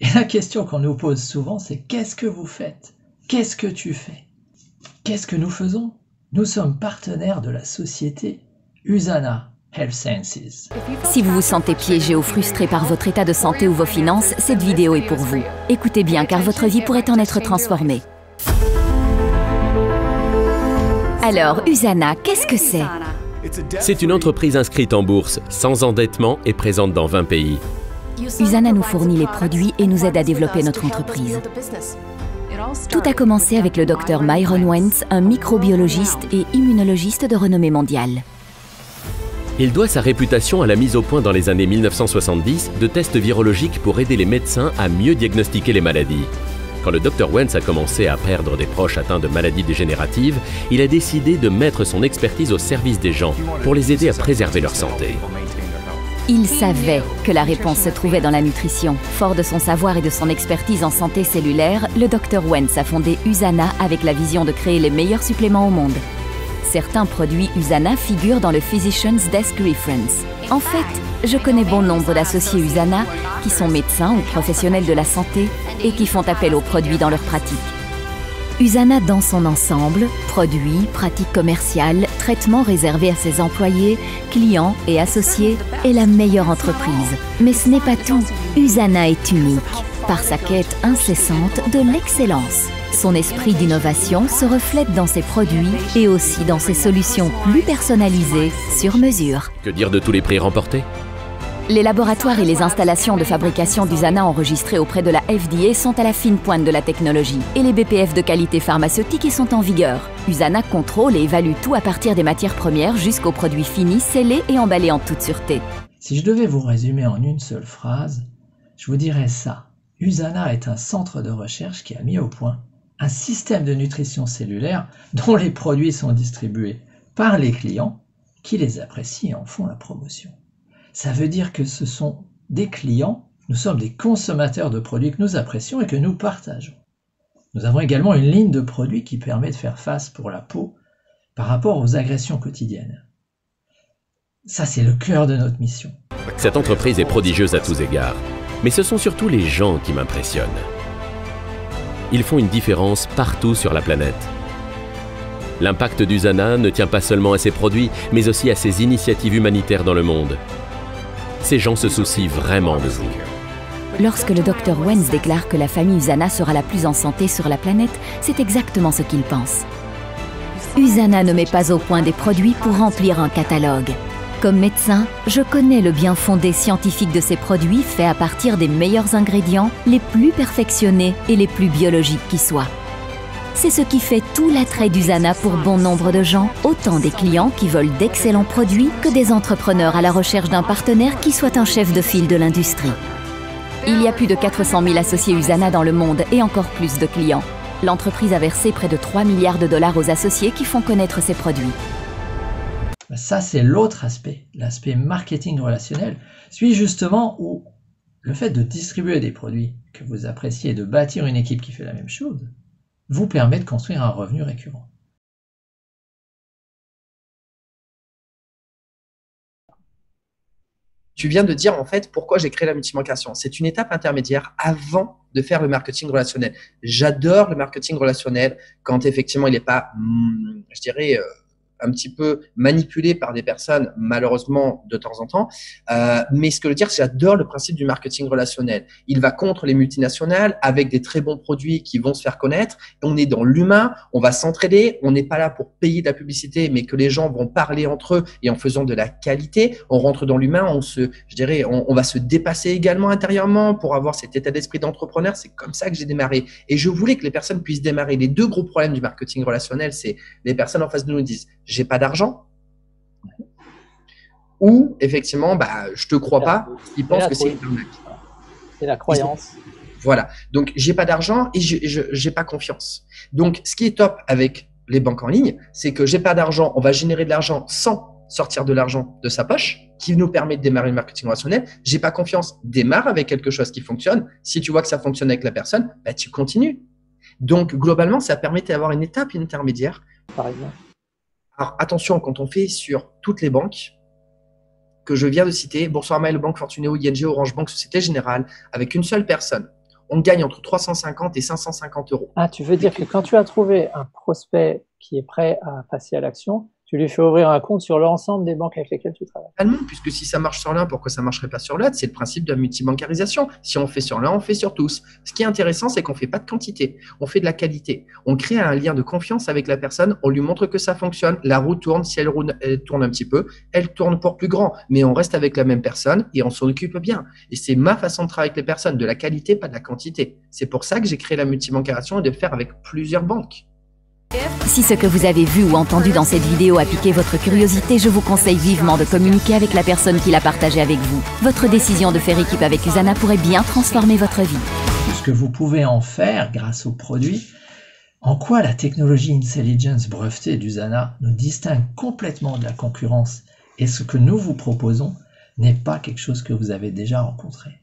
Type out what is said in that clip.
Et la question qu'on nous pose souvent, c'est qu'est-ce que vous faites? Qu'est-ce que tu fais? Qu'est-ce que nous faisons? Nous sommes partenaires de la société Usana Health Sciences. Si vous vous sentez piégé ou frustré par votre état de santé ou vos finances, cette vidéo est pour vous. Écoutez bien car votre vie pourrait en être transformée. Alors, Usana, qu'est-ce que c'est? C'est une entreprise inscrite en bourse, sans endettement et présente dans 20 pays. Usana nous fournit les produits et nous aide à développer notre entreprise. Tout a commencé avec le docteur Myron Wentz, un microbiologiste et immunologiste de renommée mondiale. Il doit sa réputation à la mise au point dans les années 1970 de tests virologiques pour aider les médecins à mieux diagnostiquer les maladies. Quand le Dr Wentz a commencé à perdre des proches atteints de maladies dégénératives, il a décidé de mettre son expertise au service des gens pour les aider à préserver leur santé. Il savait que la réponse se trouvait dans la nutrition. Fort de son savoir et de son expertise en santé cellulaire, le Dr Wentz a fondé Usana avec la vision de créer les meilleurs suppléments au monde. Certains produits Usana figurent dans le Physician's Desk Reference. En fait, je connais bon nombre d'associés Usana qui sont médecins ou professionnels de la santé et qui font appel aux produits dans leur pratique. Usana dans son ensemble, produits, pratiques commerciales, traitements réservés à ses employés, clients et associés, est la meilleure entreprise. Mais ce n'est pas tout. Usana est unique par sa quête incessante de l'excellence. Son esprit d'innovation se reflète dans ses produits et aussi dans ses solutions plus personnalisées, sur mesure. Que dire de tous les prix remportés? Les laboratoires et les installations de fabrication d'Usana enregistrées auprès de la FDA sont à la fine pointe de la technologie et les BPF de qualité pharmaceutique y sont en vigueur. Usana contrôle et évalue tout à partir des matières premières jusqu'aux produits finis, scellés et emballés en toute sûreté. Si je devais vous résumer en une seule phrase, je vous dirais ça. Usana est un centre de recherche qui a mis au point un système de nutrition cellulaire dont les produits sont distribués par les clients qui les apprécient et en font la promotion. Ça veut dire que ce sont des clients, nous sommes des consommateurs de produits que nous apprécions et que nous partageons. Nous avons également une ligne de produits qui permet de faire face pour la peau par rapport aux agressions quotidiennes. Ça, c'est le cœur de notre mission. Cette entreprise est prodigieuse à tous égards, mais ce sont surtout les gens qui m'impressionnent. Ils font une différence partout sur la planète. L'impact d'Usana ne tient pas seulement à ses produits, mais aussi à ses initiatives humanitaires dans le monde. Ces gens se soucient vraiment de vous. Lorsque le Dr Wentz déclare que la famille Usana sera la plus en santé sur la planète, c'est exactement ce qu'il pense. Usana ne met pas au point des produits pour remplir un catalogue. Comme médecin, je connais le bien fondé scientifique de ces produits faits à partir des meilleurs ingrédients, les plus perfectionnés et les plus biologiques qui soient. C'est ce qui fait tout l'attrait d'Usana pour bon nombre de gens, autant des clients qui veulent d'excellents produits que des entrepreneurs à la recherche d'un partenaire qui soit un chef de file de l'industrie. Il y a plus de 400 000 associés Usana dans le monde et encore plus de clients. L'entreprise a versé près de 3 milliards de dollars aux associés qui font connaître ses produits. Ça, c'est l'autre aspect, l'aspect marketing relationnel. Celui justement où le fait de distribuer des produits que vous appréciez et de bâtir une équipe qui fait la même chose vous permet de construire un revenu récurrent. Tu viens de dire en fait pourquoi j'ai créé la multiplication. C'est une étape intermédiaire avant de faire le marketing relationnel. J'adore le marketing relationnel quand effectivement il n'est pas, je dirais, un petit peu manipulé par des personnes, malheureusement, de temps en temps. Mais ce que je veux dire, c'est que j'adore le principe du marketing relationnel. Il va contre les multinationales avec des très bons produits qui vont se faire connaître. On est dans l'humain, on va s'entraider. On n'est pas là pour payer de la publicité, mais que les gens vont parler entre eux et en faisant de la qualité. On rentre dans l'humain, on va se dépasser également intérieurement pour avoir cet état d'esprit d'entrepreneur. C'est comme ça que j'ai démarré. Et je voulais que les personnes puissent démarrer. Les deux gros problèmes du marketing relationnel, c'est les personnes en face de nous disent j'ai pas d'argent, ou effectivement, je te crois pas, ils pensent que c'est une arnaque. C'est la croyance. Voilà. Donc, j'ai pas d'argent et j'ai pas confiance. Donc, ce qui est top avec les banques en ligne, c'est que j'ai pas d'argent, on va générer de l'argent sans sortir de l'argent de sa poche, qui nous permet de démarrer le marketing relationnel. J'ai pas confiance, démarre avec quelque chose qui fonctionne. Si tu vois que ça fonctionne avec la personne, tu continues. Donc, globalement, ça permet d'avoir une étape intermédiaire. Par exemple. Alors, attention, quand on fait sur toutes les banques que je viens de citer, Boursorama, Le Banque, Fortuneo, ING, Orange Bank, Société Générale, avec une seule personne, on gagne entre 350 et 550 euros. Ah, tu veux dire que quand tu as trouvé un prospect qui est prêt à passer à l'action, tu lui fais ouvrir un compte sur l'ensemble des banques avec lesquelles tu travailles. Totalement, puisque si ça marche sur l'un, pourquoi ça ne marcherait pas sur l'autre? C'est le principe de la multibancarisation. Si on fait sur l'un, on fait sur tous. Ce qui est intéressant, c'est qu'on ne fait pas de quantité, on fait de la qualité. On crée un lien de confiance avec la personne, on lui montre que ça fonctionne, la roue tourne, si elle tourne un petit peu, elle tourne pour plus grand, mais on reste avec la même personne et on s'en occupe bien. Et c'est ma façon de travailler avec les personnes, de la qualité, pas de la quantité. C'est pour ça que j'ai créé la multibancarisation et de le faire avec plusieurs banques. Si ce que vous avez vu ou entendu dans cette vidéo a piqué votre curiosité, je vous conseille vivement de communiquer avec la personne qui l'a partagé avec vous. Votre décision de faire équipe avec Usana pourrait bien transformer votre vie. Ce que vous pouvez en faire grâce aux produits, en quoi la technologie Intelligence brevetée d'Usana nous distingue complètement de la concurrence et ce que nous vous proposons n'est pas quelque chose que vous avez déjà rencontré.